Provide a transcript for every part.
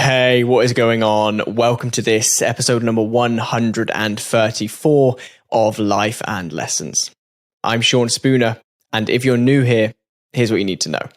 Hey, what is going on? Welcome to this episode number 134 of Life and Lessons. I'm Sean Spooner, and if you're new here, here's what you need to know.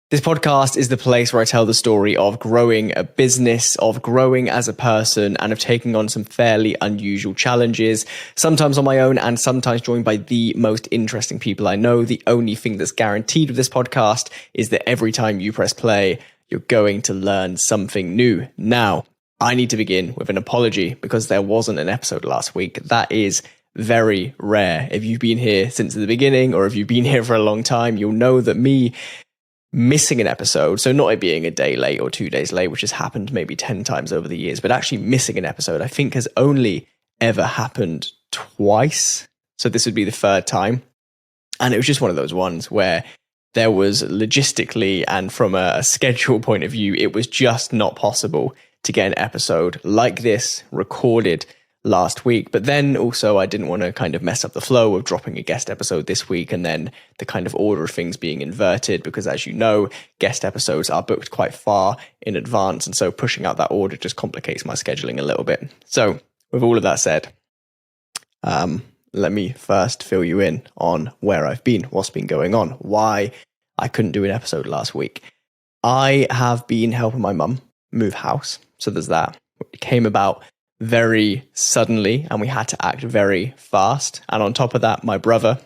This podcast is the place where I tell the story of growing a business, of growing as a person, and of taking on some fairly unusual challenges, sometimes on my own and sometimes joined by the most interesting people I know. The only thing that's guaranteed with this podcast is that every time you press play, you're going to learn something new. Now, I need to begin with an apology because there wasn't an episode last week. That is very rare. If you've been here since the beginning or if you've been here for a long time, you'll know that me missing an episode, so not it being a day late or 2 days late, which has happened maybe 10 times over the years, but actually missing an episode, I think has only ever happened twice. So this would be the third time. And it was just one of those ones where there was logistically and from a schedule point of view, it was just not possible to get an episode like this recorded last week. But then also I didn't want to kind of mess up the flow of dropping a guest episode this week and then the kind of order of things being inverted, because as you know, guest episodes are booked quite far in advance. And so pushing out that order just complicates my scheduling a little bit. So with all of that said, let me first fill you in on where I've been, what's been going on, why I couldn't do an episode last week. I have been helping my mum move house. So there's that. It came about very suddenly and we had to act very fast. And on top of that, my brother,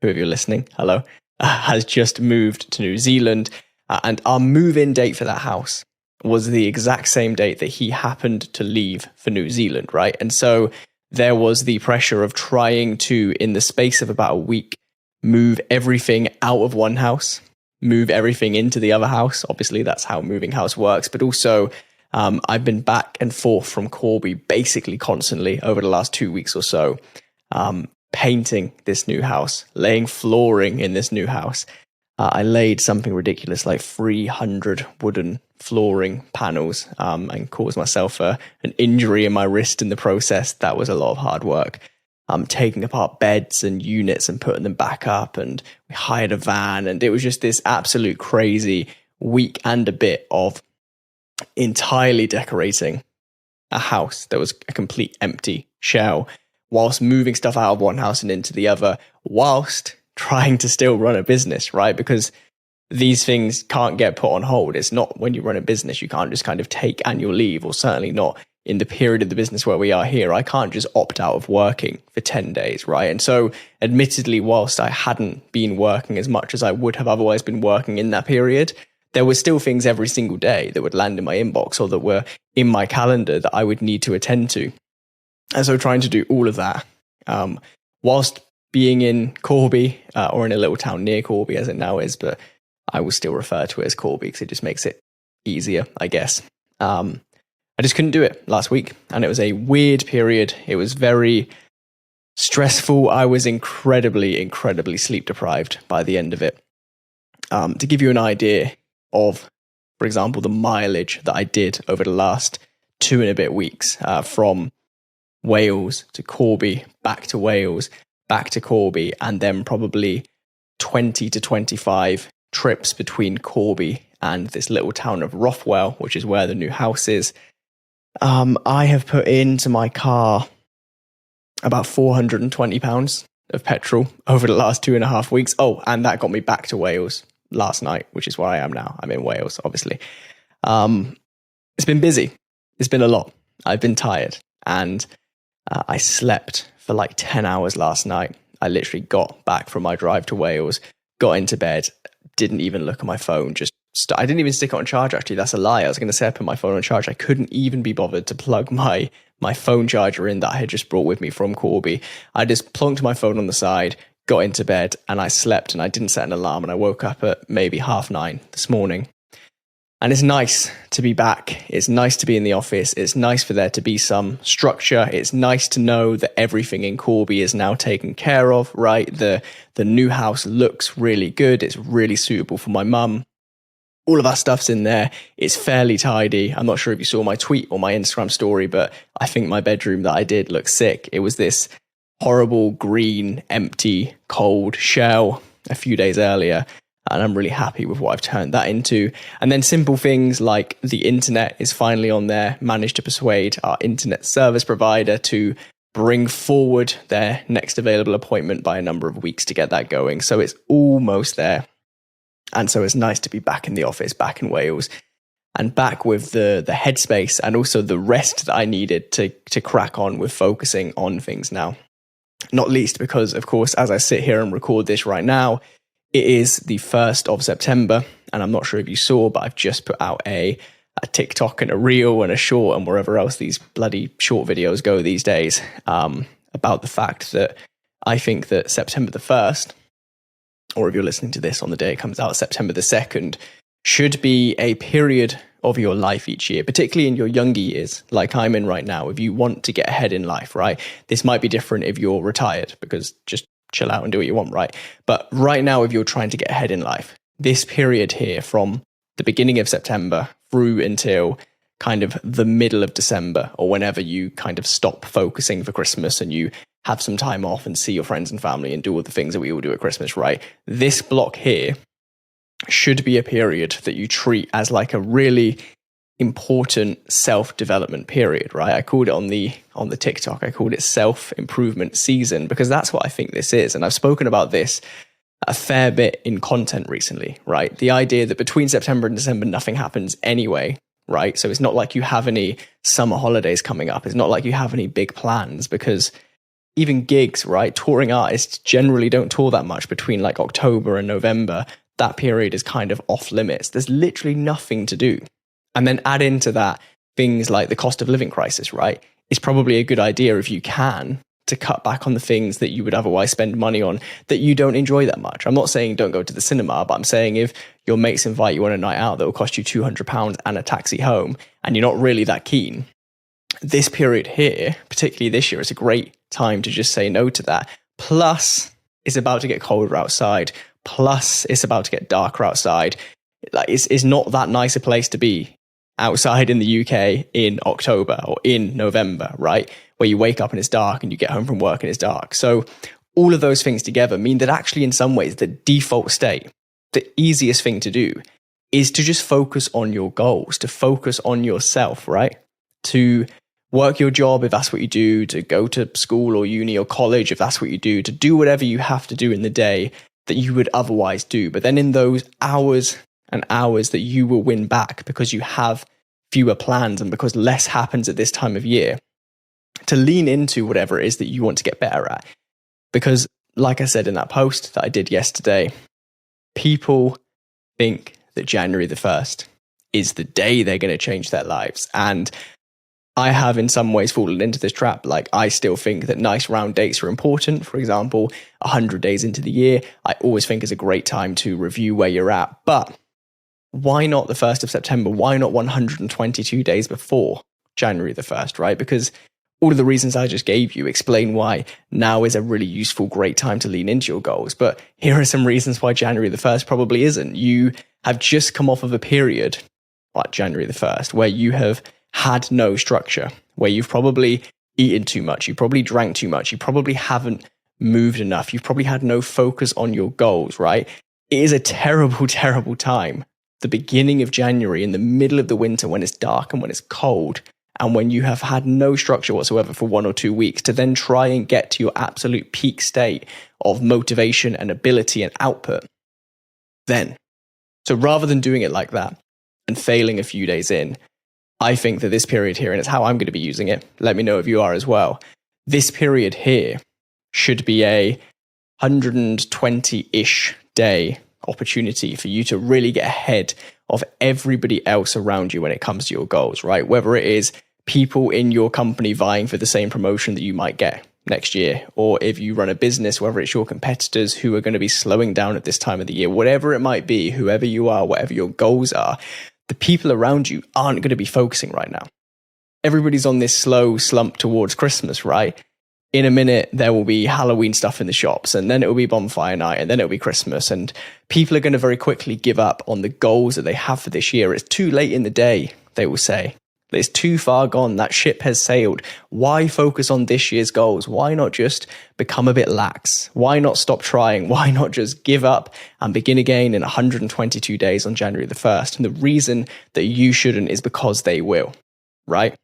whoever you're listening, hello, has just moved to New Zealand. And our move-in date for that house was the exact same date that he happened to leave for New Zealand, right? And so there was the pressure of trying to, in the space of about a week, move everything out of one house, move everything into the other house. Obviously, that's how moving house works. But also, I've been back and forth from Corby basically constantly over the last 2 weeks or so, painting this new house, laying flooring in this new house. I laid something ridiculous like 300 wooden flooring panels and caused myself an injury in my wrist in the process. That was a lot of hard work. Taking apart beds and units and putting them back up, and we hired a van, and it was just this absolute crazy week and a bit of entirely decorating a house that was a complete empty shell, whilst moving stuff out of one house and into the other, whilst trying to still run a business, right? Because these things can't get put on hold. It's not when you run a business, you can't just kind of take annual leave, or certainly not in the period of the business where we are here. I can't just opt out of working for 10 days, right? And so admittedly, whilst I hadn't been working as much as I would have otherwise been working in that period, there were still things every single day that would land in my inbox or that were in my calendar that I would need to attend to. And so trying to do all of that, whilst being in Corby, or in a little town near Corby as it now is, but I will still refer to it as Corby because it just makes it easier, I guess. I just couldn't do it last week, and it was a weird period. It was very stressful. I was incredibly sleep deprived by the end of it. To give you an idea of, for example, the mileage that I did over the last 2 and a bit weeks, from Wales to Corby, back to Wales, back to Corby, and then probably 20 to 25 trips between Corby and this little town of Rothwell, which is where the new house is. I have put into my car about £420 of petrol over the last 2.5 weeks. Oh, and that got me back to Wales last night, which is where I am now. I'm in Wales, obviously. It's been busy. It's been a lot. I've been tired, and I slept for like 10 hours last night. I literally got back from my drive to Wales, got into bed, didn't even look at my phone, I didn't even stick it on charge, actually. That's a lie. I was going to say I put my phone on charge. I couldn't even be bothered to plug my phone charger in that I had just brought with me from Corby. I just plonked my phone on the side, got into bed, and I slept, and I didn't set an alarm, and I woke up at maybe 9:30 this morning. And it's nice to be back. It's nice to be in the office. It's nice for there to be some structure. It's nice to know that everything in Corby is now taken care of, right? The new house looks really good. It's really suitable for my mum. All of our stuff's in there. It's fairly tidy. I'm not sure if you saw my tweet or my Instagram story, but I think my bedroom that I did looked sick. It was this horrible green, empty, cold shell a few days earlier. And I'm really happy with what I've turned that into. And then simple things like the internet is finally on there. Managed to persuade our internet service provider to bring forward their next available appointment by a number of weeks to get that going. So it's almost there. And so it's nice to be back in the office, back in Wales, and back with the headspace and also the rest that I needed to crack on with focusing on things now. Not least because, of course, as I sit here and record this right now, it is the 1st of September, and I'm not sure if you saw, but I've just put out a TikTok and a reel and a short and wherever else these bloody short videos go these days, about the fact that I think that September the 1st, or if you're listening to this on the day it comes out, September the 2nd, should be a period of your life each year, particularly in your younger years, like I'm in right now. If you want to get ahead in life, right? This might be different if you're retired, because just chill out and do what you want, right? But right now, if you're trying to get ahead in life, this period here from the beginning of September through until kind of the middle of December, or whenever you kind of stop focusing for Christmas and you have some time off and see your friends and family and do all the things that we all do at Christmas, right? This block here should be a period that you treat as like a really important self-development period, right? I called it on the TikTok, I called it self-improvement season, because that's what I think this is. And I've spoken about this a fair bit in content recently, right? The idea that between September and December, nothing happens anyway, right? So it's not like you have any summer holidays coming up. It's not like you have any big plans, because even gigs, right? Touring artists generally don't tour that much between like October and November. That period is kind of off limits. There's literally nothing to do. And then add into that things like the cost of living crisis, right? It's probably a good idea, if you can, to cut back on the things that you would otherwise spend money on that you don't enjoy that much. I'm not saying don't go to the cinema, but I'm saying if your mates invite you on a night out that will cost you £200 and a taxi home, and you're not really that keen, this period here, particularly this year, is a great time to just say no to that. Plus, it's about to get colder outside. Plus, it's about to get darker outside. Like, it's not that nice a place to be outside in the UK in October or in November, right? Where you wake up and it's dark and you get home from work and it's dark. So all of those things together mean that actually in some ways the default state, the easiest thing to do is to just focus on your goals, to focus on yourself, right? To work your job if that's what you do, to go to school or uni or college if that's what you do, to do whatever you have to do in the day that you would otherwise do. But then in those hours and hours that you will win back because you have fewer plans and because less happens at this time of year, to lean into whatever it is that you want to get better at. Because like I said in that post that I did yesterday, people think that January the 1st is the day they're going to change their lives. And I have in some ways fallen into this trap. Like, I still think that nice round dates are important. For example, 100 days into the year, I always think is a great time to review where you're at. But why not the 1st of September? Why not 122 days before January the 1st, right? Because all of the reasons I just gave you explain why now is a really useful, great time to lean into your goals. But here are some reasons why January the 1st probably isn't. You have just come off of a period like January the 1st where you have had no structure, where you've probably eaten too much, you probably drank too much, you probably haven't moved enough, you've probably had no focus on your goals, right? It is a terrible, terrible time. The beginning of January, in the middle of the winter, when it's dark and when it's cold, and when you have had no structure whatsoever for 1 or 2 weeks, to then try and get to your absolute peak state of motivation and ability and output. So rather than doing it like that and failing a few days in, I think that this period here, and it's how I'm going to be using it, let me know if you are as well, this period here should be a 120-ish day opportunity for you to really get ahead of everybody else around you when it comes to your goals, right? Whether it is people in your company vying for the same promotion that you might get next year, or if you run a business, whether it's your competitors who are going to be slowing down at this time of the year, whatever it might be, whoever you are, whatever your goals are, the people around you aren't going to be focusing right now. Everybody's on this slow slump towards Christmas, right? In a minute, there will be Halloween stuff in the shops, and then it will be bonfire night, and then it'll be Christmas, and people are going to very quickly give up on the goals that they have for this year. It's too late in the day, they will say. It's too far gone. That ship has sailed. Why focus on this year's goals? Why not just become a bit lax? Why not stop trying? Why not just give up and begin again in 122 days on January the 1st? And the reason that you shouldn't is because they will, right?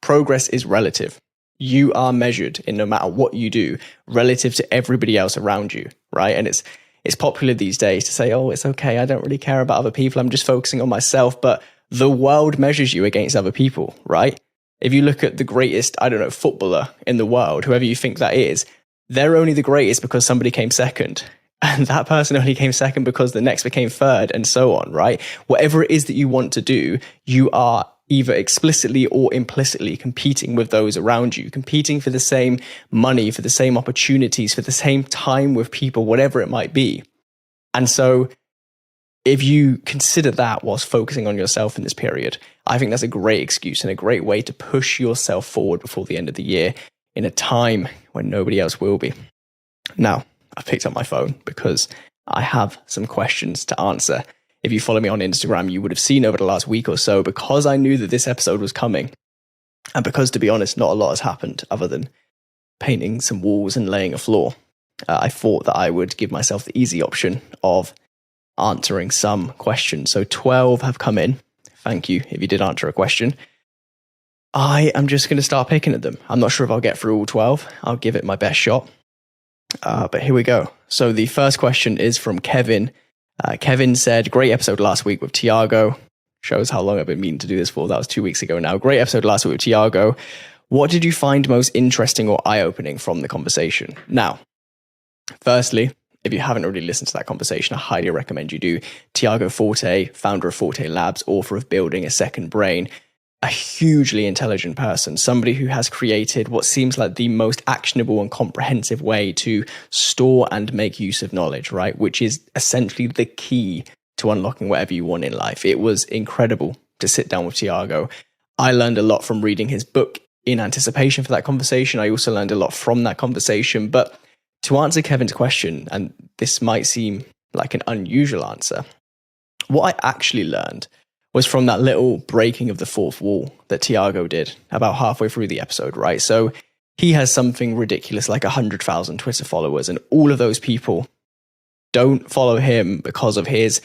Progress is relative. You are measured in no matter what you do relative to everybody else around you, right? And it's popular these days to say, oh, it's okay, I don't really care about other people, I'm just focusing on myself. But the world measures you against other people, right? If you look at the greatest, footballer in the world, whoever you think that is, they're only the greatest because somebody came second. And that person only came second because the next became third, and so on, right? Whatever it is that you want to do, you are either explicitly or implicitly competing with those around you, competing for the same money, for the same opportunities, for the same time with people, whatever it might be. And so if you consider that whilst focusing on yourself in this period, I think that's a great excuse and a great way to push yourself forward before the end of the year in a time when nobody else will be. Now, I've picked up my phone because I have some questions to answer. If you follow me on Instagram, you would have seen over the last week or so, because I knew that this episode was coming, and because, to be honest, not a lot has happened other than painting some walls and laying a floor, I thought that I would give myself the easy option of answering some questions. So 12 have come in. Thank you if you did answer a question. I am just going to start picking at them. I'm not sure if I'll get through all 12. I'll give it my best shot. But here we go. So the first question is from Kevin. Kevin said, great episode last week with Tiago. Shows how long I've been meaning to do this for. That was 2 weeks ago now. Great episode last week with Tiago. What did you find most interesting or eye-opening from the conversation? Now, firstly, if you haven't already listened to that conversation, I highly recommend you do. Tiago Forte, founder of Forte Labs, author of Building a Second Brain, a hugely intelligent person, somebody who has created what seems like the most actionable and comprehensive way to store and make use of knowledge, right? Which is essentially the key to unlocking whatever you want in life. It was incredible to sit down with Tiago. I learned a lot from reading his book in anticipation for that conversation. I also learned a lot from that conversation. But to answer Kevin's question, and this might seem like an unusual answer, what I actually learned was from that little breaking of the fourth wall that Tiago did about halfway through the episode, right? So he has something ridiculous like 100,000 Twitter followers, and all of those people don't follow him because of his,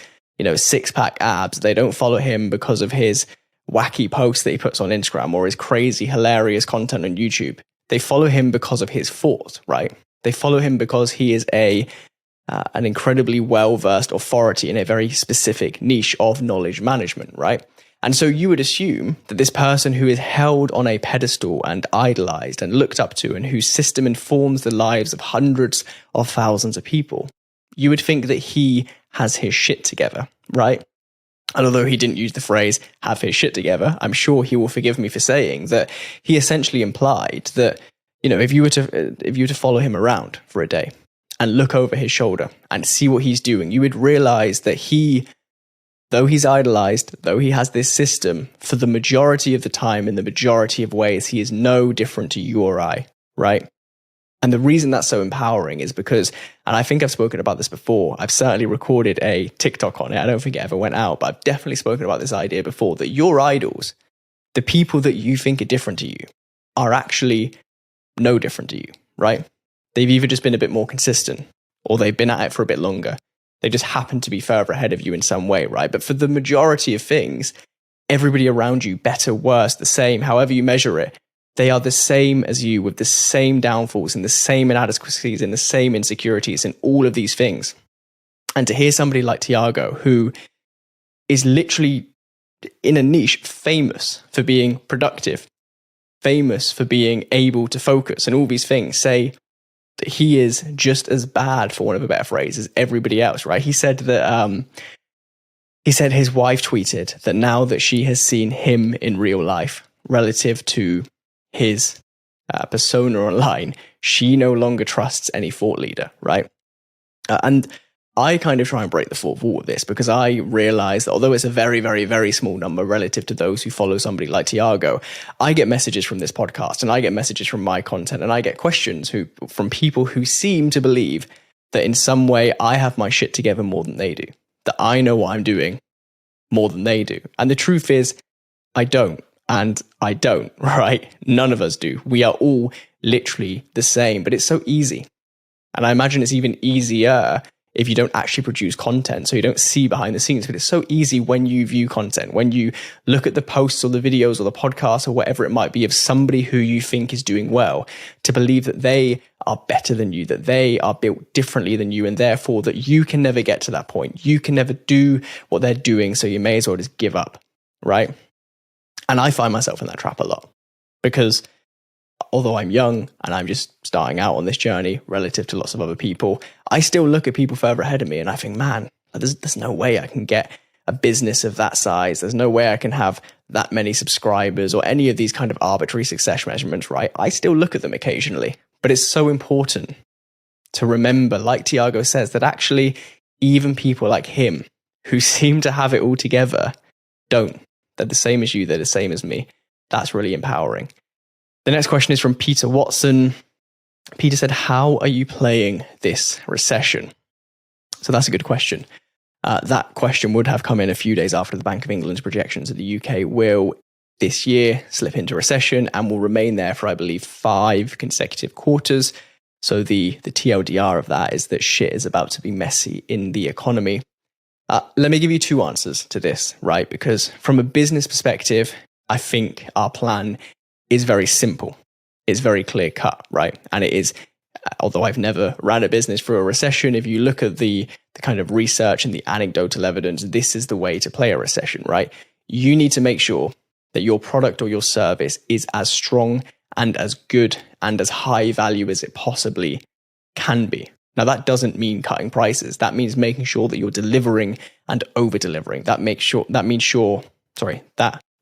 six-pack abs. They don't follow him because of his wacky posts that he puts on Instagram or his crazy, hilarious content on YouTube. They follow him because of his thought, right? They follow him because he is an incredibly well-versed authority in a very specific niche of knowledge management, right? And so you would assume that this person who is held on a pedestal and idolized and looked up to, and whose system informs the lives of hundreds of thousands of people, you would think that he has his shit together, right? And although he didn't use the phrase have his shit together, I'm sure he will forgive me for saying that he essentially implied that, if you were to follow him around for a day and look over his shoulder and see what he's doing, you would realize that though he's idolized, though he has this system, for the majority of the time, in the majority of ways, he is no different to you or I, right? And the reason that's so empowering is because, and I think I've spoken about this before, I've certainly recorded a TikTok on it, I don't think it ever went out, but I've definitely spoken about this idea before, that your idols, the people that you think are different to you, are actually no different to you, right? They've either just been a bit more consistent, or they've been at it for a bit longer. They just happen to be further ahead of you in some way, right? But for the majority of things, everybody around you, better, worse, the same, however you measure it, they are the same as you, with the same downfalls and the same inadequacies and the same insecurities and all of these things. And to hear somebody like Tiago, who is literally in a niche famous for being productive, famous for being able to focus and all these things, say that he is just as bad, for want of a better phrase, as everybody else, right? He said that his wife tweeted that now that she has seen him in real life relative to his persona online, she no longer trusts any thought leader, right? And I kind of try and break the fourth wall with this, because I realize that although it's a very, very, very small number relative to those who follow somebody like Tiago, I get messages from this podcast and I get messages from my content and I get questions from people who seem to believe that in some way I have my shit together more than they do, that I know what I'm doing more than they do. And the truth is, I don't. And I don't, right? None of us do. We are all literally the same, but it's so easy. And I imagine it's even easier if you don't actually produce content, so you don't see behind the scenes. But it's so easy when you view content, when you look at the posts or the videos or the podcasts or whatever it might be of somebody who you think is doing well, to believe that they are better than you, that they are built differently than you, and therefore that you can never get to that point. You can never do what they're doing, so you may as well just give up, right? And I find myself in that trap a lot because although I'm young and I'm just starting out on this journey relative to lots of other people, I still look at people further ahead of me and I think, man, there's no way I can get a business of that size. There's no way I can have that many subscribers or any of these kind of arbitrary success measurements, right? I still look at them occasionally, but it's so important to remember, like Tiago says, that actually even people like him who seem to have it all together don't. They're the same as you. They're the same as me. That's really empowering. The next question is from Peter Watson. Peter said, how are you playing this recession? So that's a good question. That question would have come in a few days after the Bank of England's projections that the UK will this year slip into recession and will remain there for, I believe, 5 consecutive quarters. So the TLDR of that is that shit is about to be messy in the economy. Let me give you 2 answers to this, right? Because from a business perspective, I think our plan is very simple. It's very clear cut, right? And it is, although I've never ran a business through a recession, if you look at the kind of research and the anecdotal evidence, this is the way to play a recession, right? You need to make sure that your product or your service is as strong and as good and as high value as it possibly can be. Now, that doesn't mean cutting prices. That means making sure that you're delivering and over-delivering. That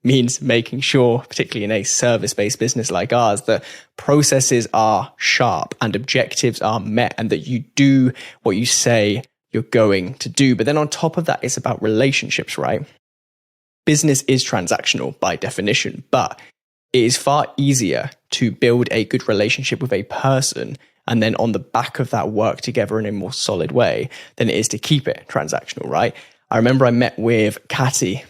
means making sure, particularly in a service-based business like ours, that processes are sharp and objectives are met and that you do what you say you're going to do. But then on top of that, it's about relationships, right? Business is transactional by definition, but it is far easier to build a good relationship with a person and then on the back of that work together in a more solid way than it is to keep it transactional, right? I remember I met with Catty,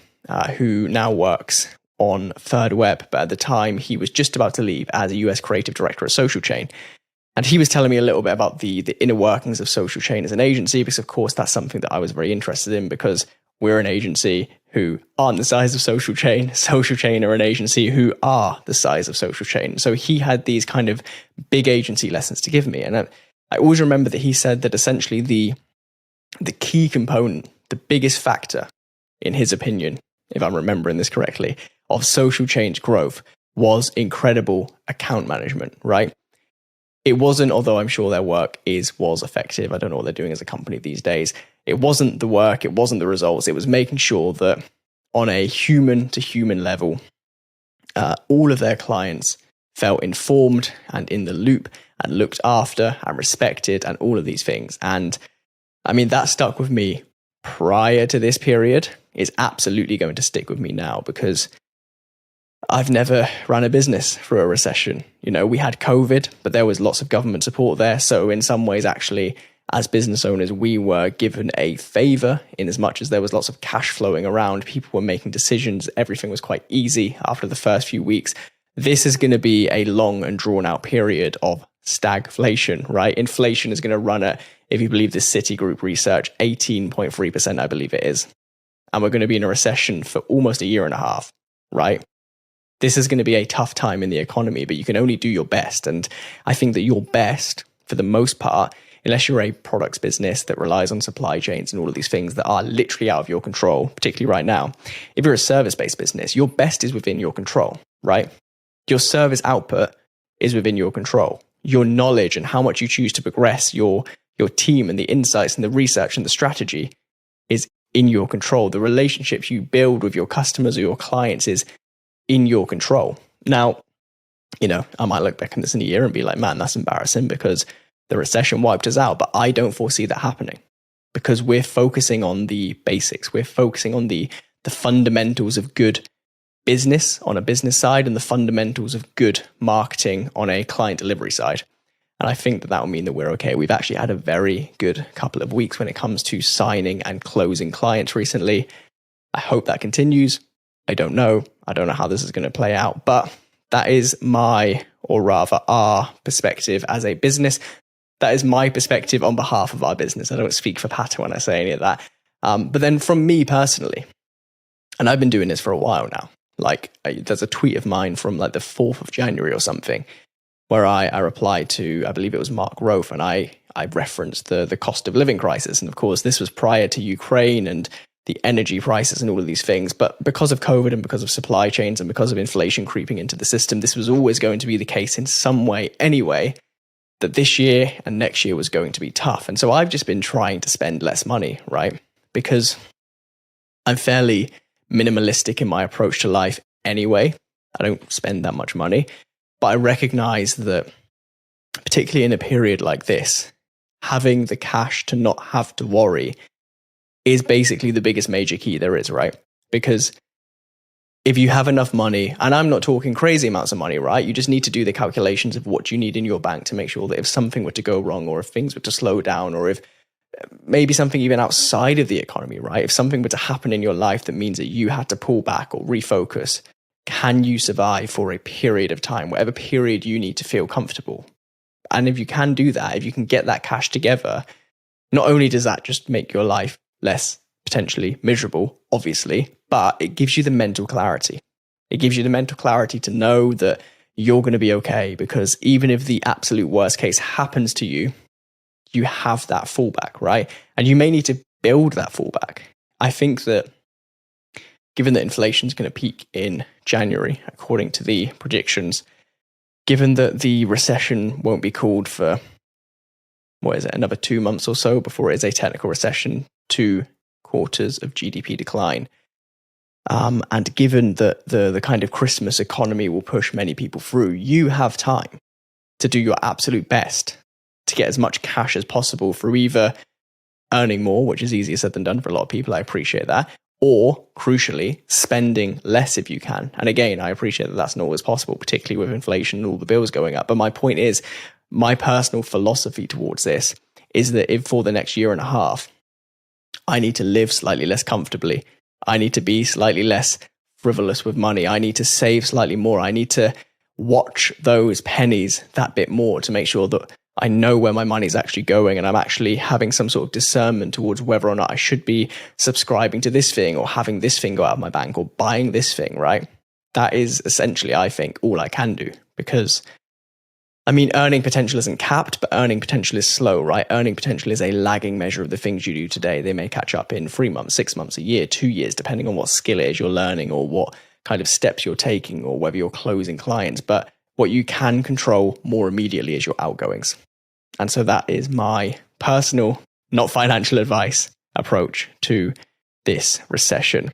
who now works on Third Web, but at the time he was just about to leave as a US creative director at Social Chain. And he was telling me a little bit about the inner workings of Social Chain as an agency, because of course that's something that I was very interested in, because we're an agency who aren't the size of Social Chain. Social Chain are an agency who are the size of Social Chain. So he had these kind of big agency lessons to give me. And I always remember that he said that essentially the key component, the biggest factor, in his opinion, if I'm remembering this correctly, of Social Chain's growth was incredible account management, right? It wasn't, although I'm sure their work was effective. I don't know what they're doing as a company these days. It wasn't the work, it wasn't the results. It was making sure that on a human to human level, all of their clients felt informed and in the loop and looked after and respected and all of these things. And I mean, that stuck with me prior to this period. Is absolutely going to stick with me now because I've never run a business through a recession. You know, we had COVID, but there was lots of government support there. So in some ways, actually, as business owners, we were given a favor in as much as there was lots of cash flowing around. People were making decisions. Everything was quite easy after the first few weeks. This is going to be a long and drawn out period of stagflation, right? Inflation is going to run at, if you believe this Citigroup research, 18.3%, I believe it is. And we're going to be in a recession for almost a year and a half, right? This is going to be a tough time in the economy, but you can only do your best. And I think that your best, for the most part, unless you're a products business that relies on supply chains and all of these things that are literally out of your control, particularly right now, if you're a service-based business, your best is within your control, right? Your service output is within your control. Your knowledge and how much you choose to progress your team and the insights and the research and the strategy is in your control. The relationships you build with your customers or your clients is in your control. Now, you know, I might look back on this in a year and be like, man, that's embarrassing because the recession wiped us out. But I don't foresee that happening because we're focusing on the basics. We're focusing on the fundamentals of good business on a business side and the fundamentals of good marketing on a client delivery side. And I think that will mean that we're okay. We've actually had a very good couple of weeks when it comes to signing and closing clients recently. I hope that continues. I don't know. I don't know how this is going to play out, but that is my, or rather our perspective as a business. That is my perspective on behalf of our business. I don't speak for Pata when I say any of that. But then from me personally, and I've been doing this for a while now, there's a tweet of mine from like the 4th of January or something, where I replied to, I believe it was Mark Rofe, and I referenced the cost of living crisis. And of course, this was prior to Ukraine and the energy prices and all of these things. But because of COVID and because of supply chains and because of inflation creeping into the system, this was always going to be the case in some way anyway, that this year and next year was going to be tough. And so I've just been trying to spend less money, right? Because I'm fairly minimalistic in my approach to life anyway. I don't spend that much money. But I recognize that, particularly in a period like this, having the cash to not have to worry is basically the biggest major key there is, right? Because if you have enough money, and I'm not talking crazy amounts of money, right? You just need to do the calculations of what you need in your bank to make sure that if something were to go wrong, or if things were to slow down, or if maybe something even outside of the economy, right? If something were to happen in your life that means that you had to pull back or refocus, can you survive for a period of time, whatever period you need to feel comfortable? And if you can do that, if you can get that cash together, not only does that just make your life less potentially miserable, obviously, but it gives you the mental clarity. It gives you the mental clarity to know that you're going to be okay, because even if the absolute worst case happens to you, you have that fallback, right? And you may need to build that fallback. I think that given that inflation is going to peak in January, according to the predictions, given that the recession won't be called for, another 2 months or so before it is a technical recession, 2 quarters of GDP decline. And given that the kind of Christmas economy will push many people through, you have time to do your absolute best to get as much cash as possible through either earning more, which is easier said than done for a lot of people, I appreciate that, or crucially, spending less if you can. And again, I appreciate that that's not always possible, particularly with inflation and all the bills going up. But my point is, my personal philosophy towards this is that if for the next year and a half, I need to live slightly less comfortably, I need to be slightly less frivolous with money, I need to save slightly more, I need to watch those pennies that bit more to make sure that I know where my money's actually going, and I'm actually having some sort of discernment towards whether or not I should be subscribing to this thing or having this thing go out of my bank or buying this thing, right? That is essentially, I think, all I can do, because earning potential isn't capped, but earning potential is slow, right? Earning potential is a lagging measure of the things you do today. They may catch up in 3 months, 6 months, a year, 2 years, depending on what skill it is you're learning or what kind of steps you're taking or whether you're closing clients. But what you can control more immediately is your outgoings. And so that is my personal, not financial advice approach to this recession.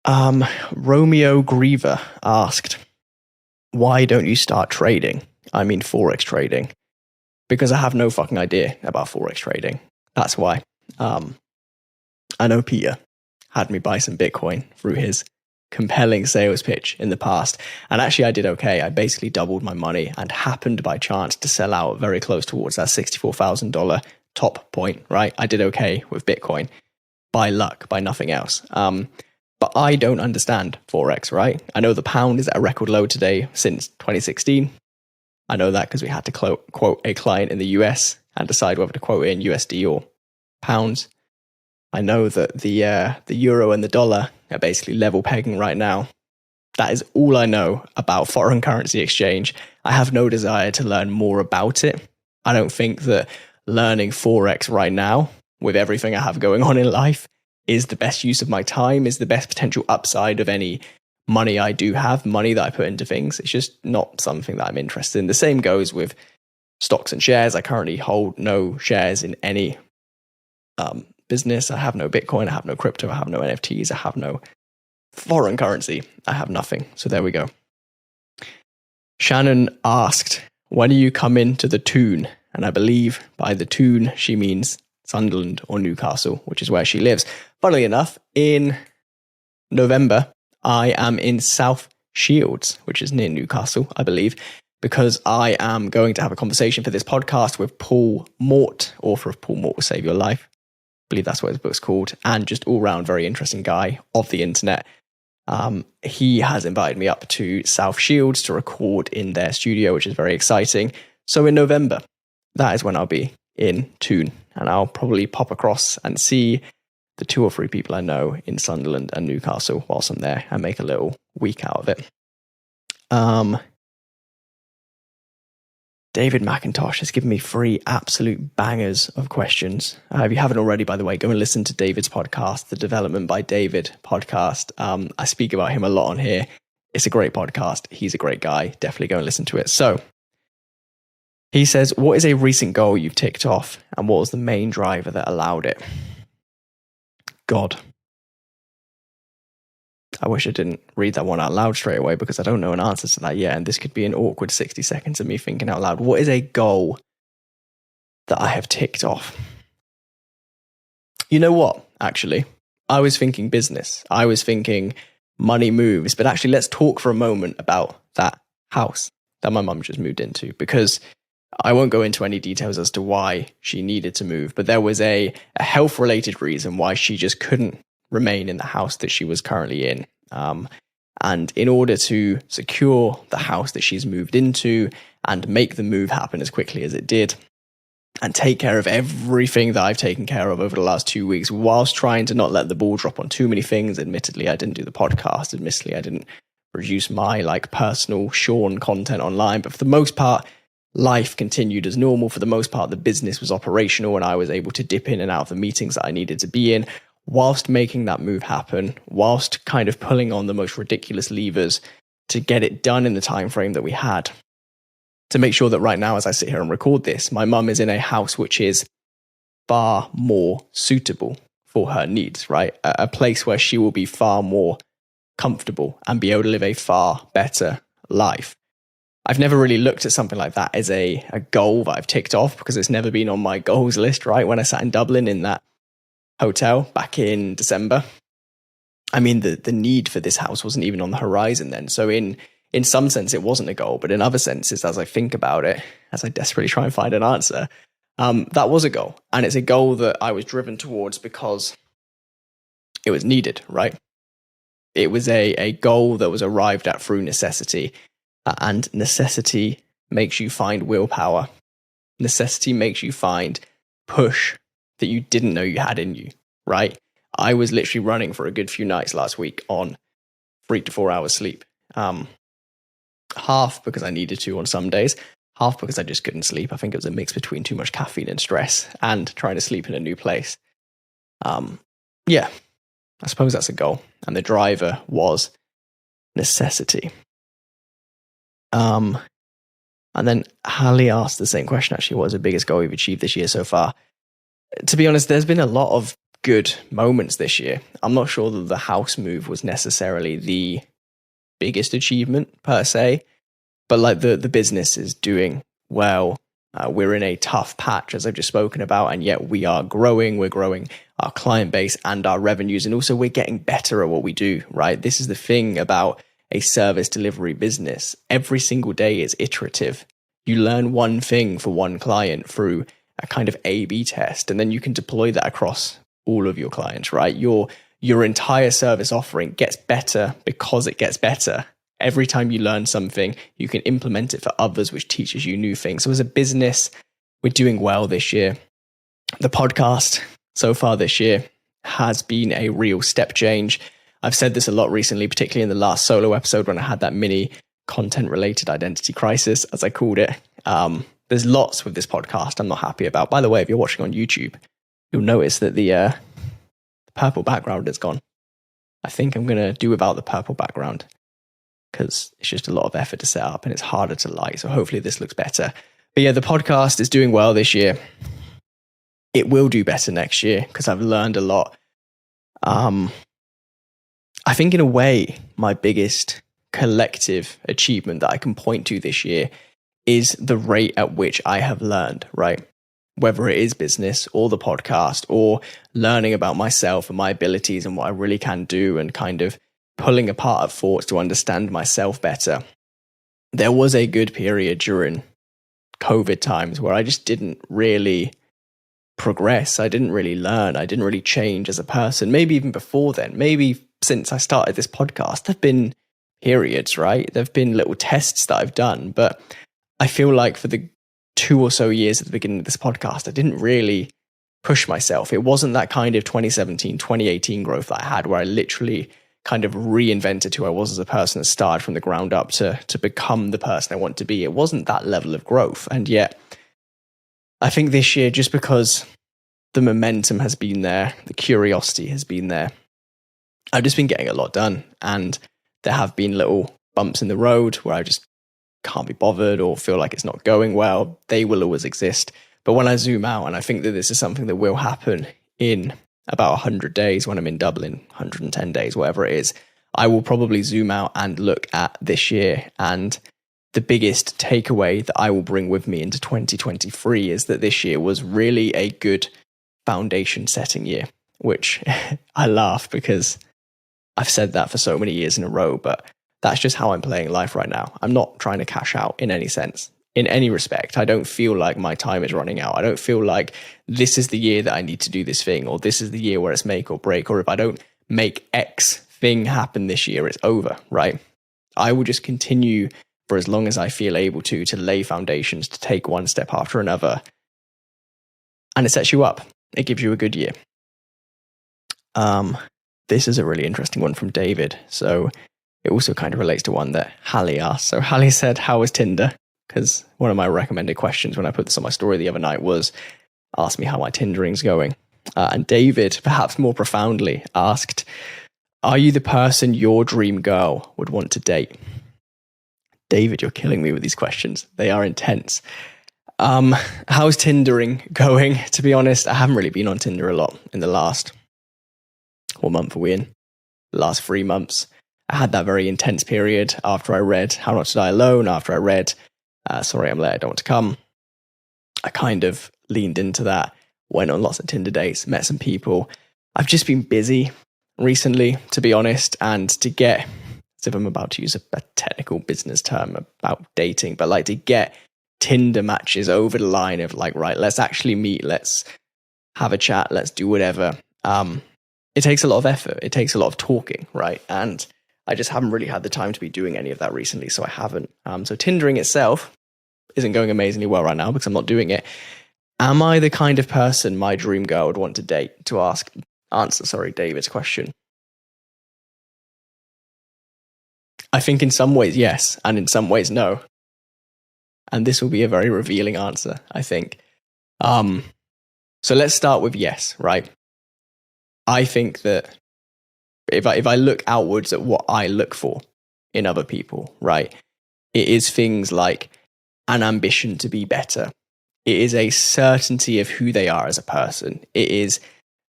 Romeo Griever asked, why don't you start trading? Forex trading. Because I have no fucking idea about Forex trading. That's why. I know Peter had me buy some Bitcoin through his compelling sales pitch in the past. And actually I did okay. I basically doubled my money and happened by chance to sell out very close towards that $64,000 top point, right? I did okay with Bitcoin by luck, by nothing else. But I don't understand Forex, right? I know the pound is at a record low today since 2016. I know that because we had to quote a client in the US and decide whether to quote it in USD or pounds. I know that the euro and the dollar are basically level pegging right now. That is all I know about foreign currency exchange. I have no desire to learn more about it. I don't think that learning Forex right now, with everything I have going on in life, is the best use of my time, is the best potential upside of any money I do have, money that I put into things. It's just not something that I'm interested in. The same goes with stocks and shares. I currently hold no shares in any business. I have no Bitcoin, I have no crypto, I have no NFTs, I have no foreign currency. I have nothing. So there we go. Shannon asked, when do you come into the Toon? And I believe by the Toon, she means Sunderland or Newcastle, which is where she lives. Funnily enough, in November, I am in South Shields, which is near Newcastle, I believe, because I am going to have a conversation for this podcast with Paul Mort, author of Paul Mort Will Save Your Life. I believe that's what his book's called, and just all round very interesting guy of the internet. He has invited me up to South Shields to record in their studio, which is very exciting. So in November, that is when I'll be in tune, and I'll probably pop across and see the 2 or 3 people I know in Sunderland and Newcastle whilst I'm there and make a little week out of it. David McIntosh has given me 3 absolute bangers of questions. If you haven't already, by the way, go and listen to David's podcast, the Development by David podcast. I speak about him a lot on here. It's a great podcast. He's a great guy. Definitely go and listen to it. So he says, what is a recent goal you've ticked off, and what was the main driver that allowed it? God. I wish I didn't read that one out loud straight away, because I don't know an answer to that yet. And this could be an awkward 60 seconds of me thinking out loud. What is a goal that I have ticked off? You know what? Actually, I was thinking business. I was thinking money moves. But actually, let's talk for a moment about that house that my mum just moved into, because I won't go into any details as to why she needed to move. But there was a health-related reason why she just couldn't remain in the house that she was currently in. And in order to secure the house that she's moved into and make the move happen as quickly as it did, and take care of everything that I've taken care of over the last 2 weeks, whilst trying to not let the ball drop on too many things. Admittedly, I didn't do the podcast. Admittedly, I didn't produce my personal Sean content online. But for the most part, life continued as normal. For the most part, the business was operational, and I was able to dip in and out of the meetings that I needed to be in, whilst making that move happen, whilst kind of pulling on the most ridiculous levers to get it done in the time frame that we had. To make sure that right now, as I sit here and record this, my mum is in a house which is far more suitable for her needs, right? A place where she will be far more comfortable and be able to live a far better life. I've never really looked at something like that as a goal that I've ticked off, because it's never been on my goals list, right? When I sat in Dublin in that hotel back in December, I mean, the need for this house wasn't even on the horizon then. So in some sense, it wasn't a goal, but in other senses, as I think about it, as I desperately try and find an answer, that was a goal. And it's a goal that I was driven towards because it was needed, right? It was a goal that was arrived at through necessity. And necessity makes you find willpower. Necessity makes you find push that you didn't know you had in you, right? I was literally running for a good few nights last week on 3 to 4 hours sleep. Half because I needed to on some days, half because I just couldn't sleep. I think it was a mix between too much caffeine and stress and trying to sleep in a new place. Yeah, I suppose that's a goal. And the driver was necessity. And then Hallie asked the same question, actually, what is the biggest goal you've achieved this year so far? To be honest, there's been a lot of good moments this year. I'm not sure that the house move was necessarily the biggest achievement per se, but the business is doing well. We're in a tough patch, as I've just spoken about, and yet we are growing. We're growing our client base and our revenues, and also we're getting better at what we do, right? This is the thing about a service delivery business. Every single day is iterative. You learn one thing for one client through a kind of A/B test, and then you can deploy that across all of your clients, right? Your entire service offering gets better because it gets better. Every time you learn something, you can implement it for others, which teaches you new things. So as a business, we're doing well this year. The podcast so far this year has been a real step change. I've said this a lot recently, particularly in the last solo episode when I had that mini content-related identity crisis, as I called it. There's lots with this podcast I'm not happy about. By the way, if you're watching on YouTube, you'll notice that the purple background is gone. I think I'm going to do without the purple background because it's just a lot of effort to set up and it's harder to light. So hopefully this looks better. But yeah, the podcast is doing well this year. It will do better next year because I've learned a lot. I think in a way, my biggest collective achievement that I can point to this year is the rate at which I have learned, right? Whether it is business or the podcast or learning about myself and my abilities and what I really can do and kind of pulling apart at thoughts to understand myself better. There was a good period during COVID times where I just didn't really progress. I didn't really learn. I didn't really change as a person. Maybe even before then, maybe since I started this podcast, there've been periods, right? There've been little tests that I've done, but I feel like for the 2 or so years at the beginning of this podcast, I didn't really push myself. It wasn't that kind of 2017, 2018 growth that I had where I literally kind of reinvented who I was as a person and started from the ground up to become the person I want to be. It wasn't that level of growth. And yet, I think this year, just because the momentum has been there, the curiosity has been there, I've just been getting a lot done. And there have been little bumps in the road where I just can't be bothered or feel like it's not going well. They will always exist. But when I zoom out, and I think that this is something that will happen in about 100 days when I'm in Dublin, 110 days, whatever it is, I will probably zoom out and look at this year. And the biggest takeaway that I will bring with me into 2023 is that this year was really a good foundation setting year, which I laugh because I've said that for so many years in a row, but that's just how I'm playing life right now. I'm not trying to cash out in any sense. In any respect, I don't feel like my time is running out. I don't feel like this is the year that I need to do this thing, or this is the year where it's make or break, or if I don't make X thing happen this year, it's over, right? I will just continue for as long as I feel able to lay foundations, to take one step after another. And it sets you up. It gives you a good year. This is a really interesting one from David. So it also kind of relates to one that Hallie asked. So Hallie said, how was Tinder? Because one of my recommended questions when I put this on my story the other night was, ask me how my Tindering's going. And David, perhaps more profoundly, asked, are you the person your dream girl would want to date? David, you're killing me with these questions. They are intense. How's Tindering going? To be honest, I haven't really been on Tinder a lot in the last, what month are we in? The last 3 months. I had that very intense period after I read How Not to Die Alone, after I read Sorry I'm Late, I Don't Want to Come. I kind of leaned into that, went on lots of Tinder dates, met some people. I've just been busy recently, to be honest, and to get, as if I'm about to use a technical business term about dating, but like to get Tinder matches over the line of like, right, let's actually meet, let's have a chat, let's do whatever. It takes a lot of effort. It takes a lot of talking, right? And I just haven't really had the time to be doing any of that recently, so I haven't. So Tindering itself isn't going amazingly well right now because I'm not doing it. Am I the kind of person my dream girl would want to date? To answer David's question. I think in some ways yes, and in some ways no. And this will be a very revealing answer, I think. So let's start with yes, right? I think that if I look outwards at what I look for in other people, right, it is things like an ambition to be better. It is a certainty of who they are as a person. It is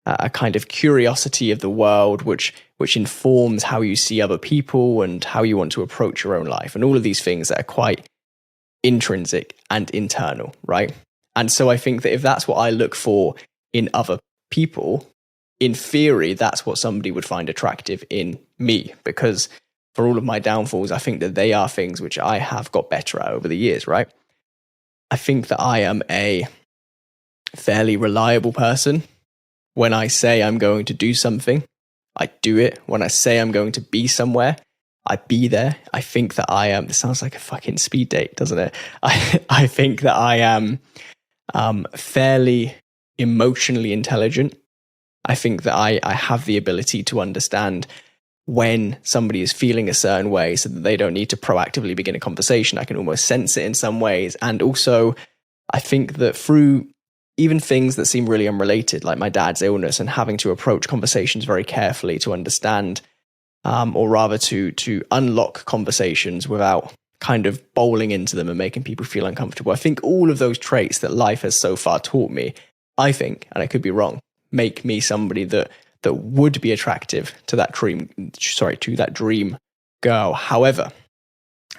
a kind of curiosity of the world, which informs how you see other people and how you want to approach your own life. And all of these things that are quite intrinsic and internal, right? And so I think that if that's what I look for in other people, in theory, that's what somebody would find attractive in me, because for all of my downfalls, I think that they are things which I have got better at over the years, right? I think that I am a fairly reliable person. When I say I'm going to do something, I do it. When I say I'm going to be somewhere, I be there. I think that I am, this sounds like a fucking speed date, doesn't it? I think that I am fairly emotionally intelligent. I think that I have the ability to understand when somebody is feeling a certain way so that they don't need to proactively begin a conversation. I can almost sense it in some ways. And also, I think that through even things that seem really unrelated, like my dad's illness and having to approach conversations very carefully to understand, or rather to unlock conversations without kind of bowling into them and making people feel uncomfortable. I think all of those traits that life has so far taught me, I think, and I could be wrong, make me somebody that would be attractive to that dream girl. However,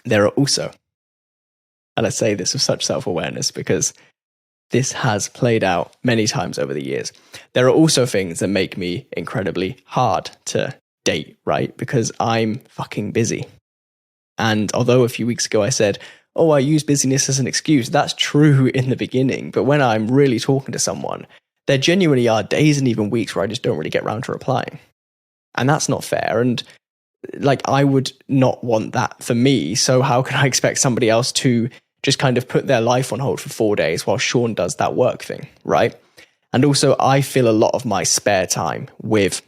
there are also, and I say this with such self-awareness because this has played out many times over the years, there are also things that make me incredibly hard to date, right? Because I'm fucking busy. And although a few weeks ago I said, oh, I use busyness as an excuse, that's true in the beginning. But when I'm really talking to someone, there genuinely are days and even weeks where I just don't really get around to replying. And that's not fair. And like, I would not want that for me. So how can I expect somebody else to just kind of put their life on hold for 4 days while Sean does that work thing, right? And also, I fill a lot of my spare time with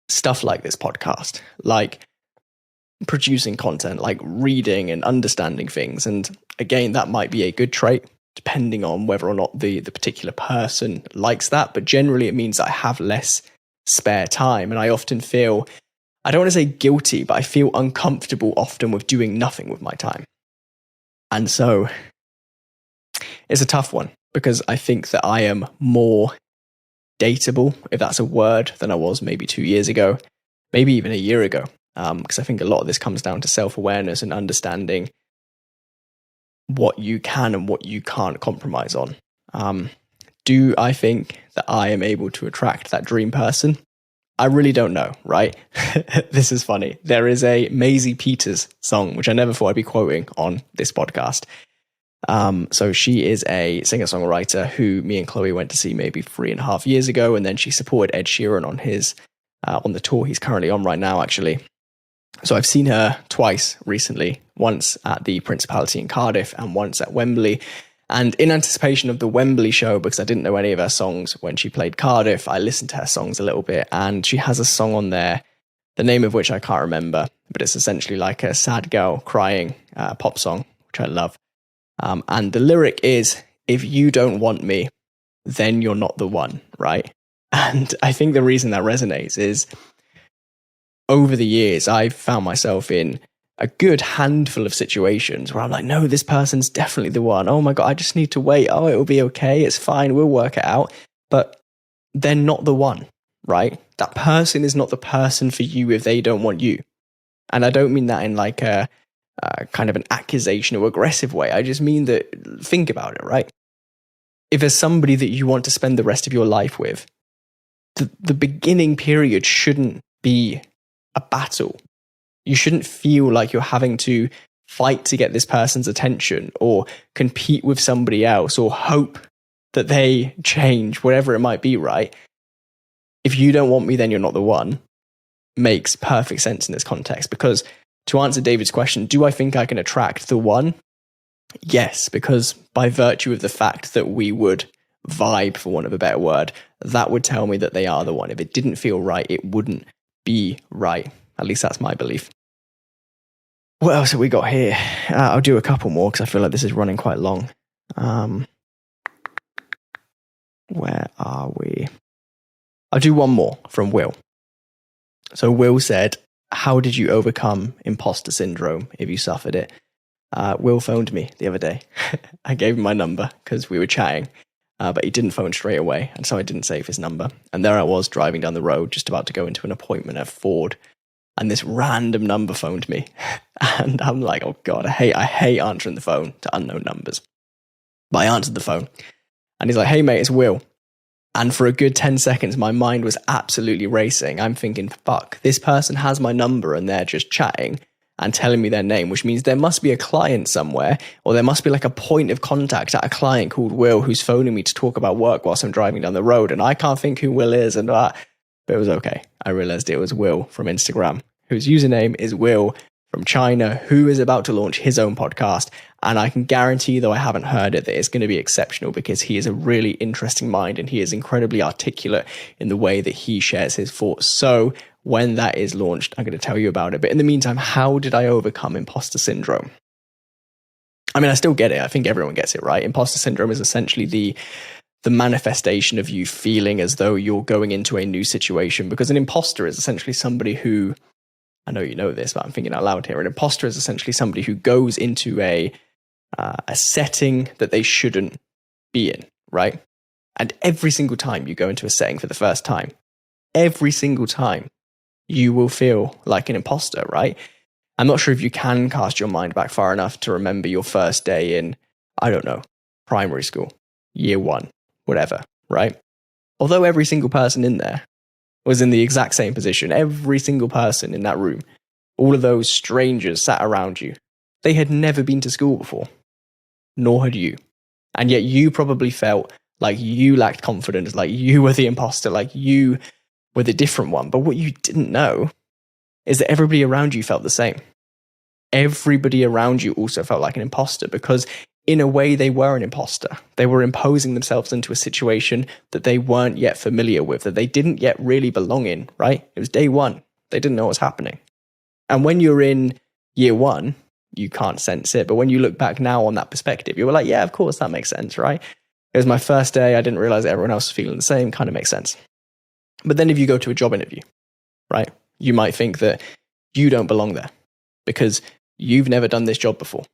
stuff like this podcast, like producing content, like reading and understanding things. And again, that might be a good trait, depending on whether or not the particular person likes that. But generally, it means I have less spare time. And I often feel, I don't want to say guilty, but I feel uncomfortable often with doing nothing with my time. And so it's a tough one, because I think that I am more dateable, if that's a word, than I was maybe 2 years ago, maybe even a year ago. Because I think a lot of this comes down to self-awareness and understanding what you can and what you can't compromise on. Do I think that I am able to attract that dream person? I really don't know, right? This is funny. There is a Maisie Peters song, which I never thought I'd be quoting on this podcast. So she is a singer-songwriter who me and Chloe went to see maybe 3.5 years ago, and then she supported Ed Sheeran on his on the tour he's currently on right now, actually. So I've seen her twice recently, once at the Principality in Cardiff and once at Wembley. And in anticipation of the Wembley show, because I didn't know any of her songs when she played Cardiff, I listened to her songs a little bit, and she has a song on there, the name of which I can't remember, but it's essentially like a sad girl crying pop song, which I love. And the lyric is, "If you don't want me, then you're not the one," right? And I think the reason that resonates is, over the years, I've found myself in a good handful of situations where I'm like, no, this person's definitely the one. Oh my God, I just need to wait. Oh, it'll be okay. It's fine. We'll work it out. But they're not the one, right? That person is not the person for you if they don't want you. And I don't mean that in like a kind of an accusation or aggressive way. I just mean that, think about it, right? If there's somebody that you want to spend the rest of your life with, the beginning period shouldn't be a battle. You shouldn't feel like you're having to fight to get this person's attention or compete with somebody else or hope that they change, whatever it might be, right? If you don't want me, then you're not the one, makes perfect sense in this context. Because to answer David's question, do I think I can attract the one? Yes, because by virtue of the fact that we would vibe, for want of a better word, that would tell me that they are the one. If it didn't feel right, it wouldn't be right. At least that's my belief. What else have we got here? I'll do a couple more because I feel like this is running quite long. Where are we? I'll do one more from Will. So Will said, how did you overcome imposter syndrome if you suffered it? Will phoned me the other day. I gave him my number because we were chatting, but he didn't phone straight away. And so I didn't save his number. And there I was driving down the road, just about to go into an appointment at Ford. And this random number phoned me. And I'm like, oh God, I hate answering the phone to unknown numbers. But I answered the phone. And he's like, hey mate, it's Will. And for a good 10 seconds, my mind was absolutely racing. I'm thinking, fuck, this person has my number and they're just chatting and telling me their name, which means there must be a client somewhere, or there must be like a point of contact at a client called Will who's phoning me to talk about work whilst I'm driving down the road. And I can't think who Will is. And but it was okay. I realized it was Will from Instagram, whose username is Will from China, who is about to launch his own podcast. And I can guarantee, though I haven't heard it, that it's going to be exceptional because he is a really interesting mind and he is incredibly articulate in the way that he shares his thoughts. So when that is launched, I'm going to tell you about it. But in the meantime, how did I overcome imposter syndrome? I mean, I still get it. I think everyone gets it, right? Imposter syndrome is essentially the manifestation of you feeling as though you're going into a new situation, because an imposter is essentially somebody who, I know you know this, but I'm thinking out loud here. An imposter is essentially somebody who goes into a setting that they shouldn't be in, right? And every single time you go into a setting for the first time, every single time you will feel like an imposter, right? I'm not sure if you can cast your mind back far enough to remember your first day in, I don't know, primary school, year one, whatever, right? Although every single person in there was in the exact same position, every single person in that room, all of those strangers sat around you, they had never been to school before, nor had you. And yet you probably felt like you lacked confidence, like you were the imposter, like you with a different one. But what you didn't know is that everybody around you felt the same. Everybody around you also felt like an imposter, because in a way they were an imposter. They were imposing themselves into a situation that they weren't yet familiar with, that they didn't yet really belong in, right? It was day one. They didn't know what was happening. And when you're in year one, you can't sense it. But when you look back now on that perspective, you were like, yeah, of course, that makes sense, right? It was my first day. I didn't realize that everyone else was feeling the same. Kind of makes sense. But then if you go to a job interview, right, you might think that you don't belong there because you've never done this job before.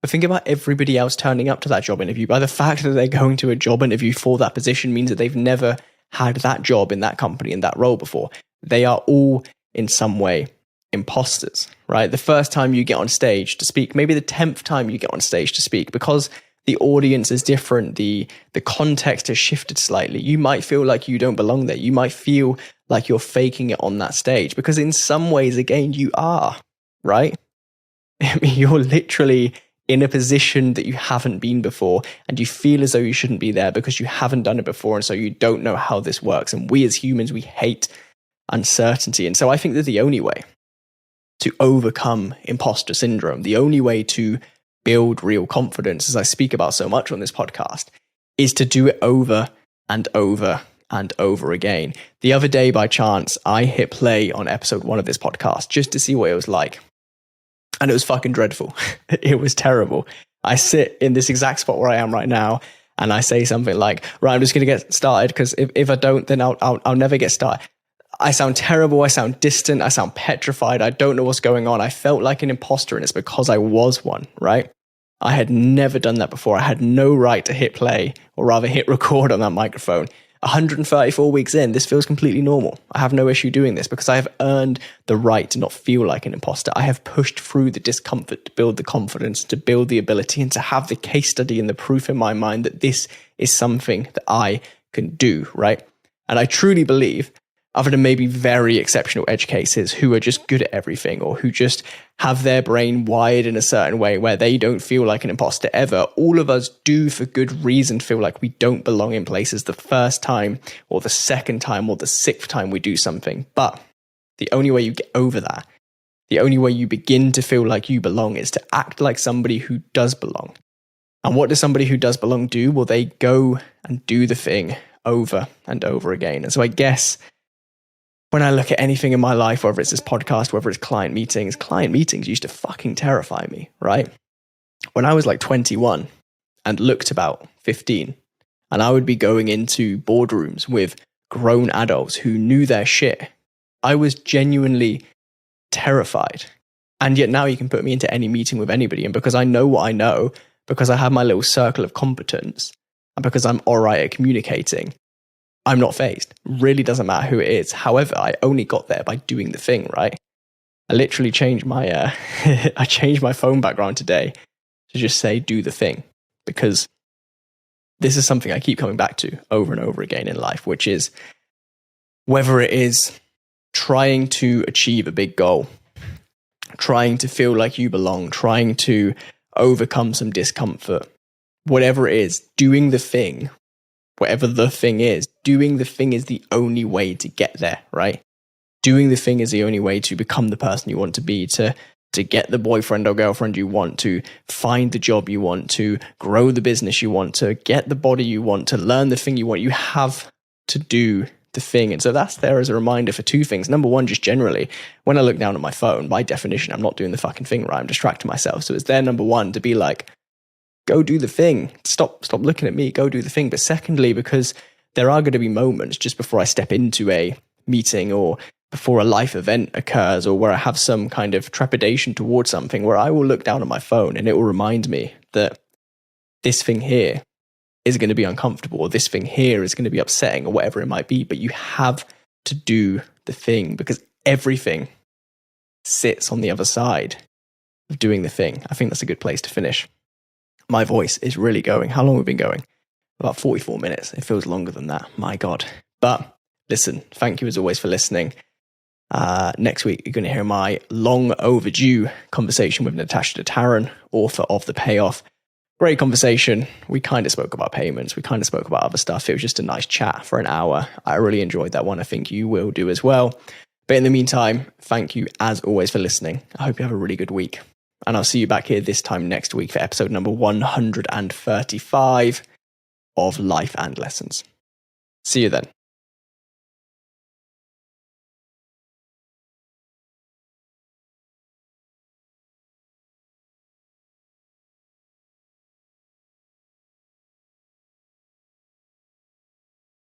But think about everybody else turning up to that job interview. By the fact that they're going to a job interview for that position means that they've never had that job in that company, in that role before. They are all in some way imposters, right? The first time you get on stage to speak, maybe the 10th time you get on stage to speak, because the audience is different, the context has shifted slightly. You might feel like you don't belong there. You might feel like you're faking it on that stage, because in some ways, again, you are, right? I mean, you're literally in a position that you haven't been before, and you feel as though you shouldn't be there because you haven't done it before, and so you don't know how this works. And we as humans, we hate uncertainty. And so I think that the only way to overcome imposter syndrome, the only way to build real confidence, as I speak about so much on this podcast, is to do it over and over and over again. The other day, by chance, I hit play on episode 1 of this podcast just to see what it was like. And it was fucking dreadful. It was terrible. I sit in this exact spot where I am right now, and I say something like, right, I'm just going to get started, because if I don't, then I'll never get started. I sound terrible. I sound distant. I sound petrified. I don't know what's going on. I felt like an imposter, and it's because I was one, right? I had never done that before. I had no right to hit play, or rather hit record on that microphone. 134 weeks in, this feels completely normal. I have no issue doing this because I have earned the right to not feel like an imposter. I have pushed through the discomfort to build the confidence, to build the ability, and to have the case study and the proof in my mind that this is something that I can do, right? And I truly believe, other than maybe very exceptional edge cases who are just good at everything, or who just have their brain wired in a certain way where they don't feel like an imposter ever, all of us do for good reason feel like we don't belong in places the first time, or the second time, or the 6th time we do something. But the only way you get over that, the only way you begin to feel like you belong, is to act like somebody who does belong. And what does somebody who does belong do? Well, they go and do the thing over and over again. And so I guess when I look at anything in my life, whether it's this podcast, whether it's client meetings used to fucking terrify me, right? When I was like 21 and looked about 15, and I would be going into boardrooms with grown adults who knew their shit, I was genuinely terrified. And yet now you can put me into any meeting with anybody, and because I know what I know, because I have my little circle of competence, and because I'm all right at communicating, I'm not fazed. Really doesn't matter who it is. However, I only got there by doing the thing, right? I literally changed my I changed my phone background today to just say do the thing, because this is something I keep coming back to over and over again in life, which is whether it is trying to achieve a big goal, trying to feel like you belong, trying to overcome some discomfort, whatever it is, doing the thing. Whatever the thing is, doing the thing is the only way to get there, right? Doing the thing is the only way to become the person you want to be, to get the boyfriend or girlfriend you want, to find the job you want, to grow the business you want, to get the body you want, to learn the thing you want. You have to do the thing. And so that's there as a reminder for 2 things. Number one, just generally, when I look down at my phone, by definition, I'm not doing the fucking thing right. I'm distracting myself. So it's there, number one, to be like, go do the thing. Stop looking at me. Go do the thing. But secondly, because there are going to be moments just before I step into a meeting, or before a life event occurs, or where I have some kind of trepidation towards something, where I will look down at my phone and it will remind me that this thing here is going to be uncomfortable, or this thing here is going to be upsetting, or whatever it might be. But you have to do the thing, because everything sits on the other side of doing the thing. I think that's a good place to finish. My voice is really going. How long have we been going? About 44 minutes. It feels longer than that. My God. But listen, thank you as always for listening. Next week, you're going to hear my long overdue conversation with Natasha Taran, author of The Payoff. Great conversation. We kind of spoke about payments. We kind of spoke about other stuff. It was just a nice chat for an hour. I really enjoyed that one. I think you will do as well. But in the meantime, thank you as always for listening. I hope you have a really good week. And I'll see you back here this time next week for episode number 135 of Life and Lessons. See you then.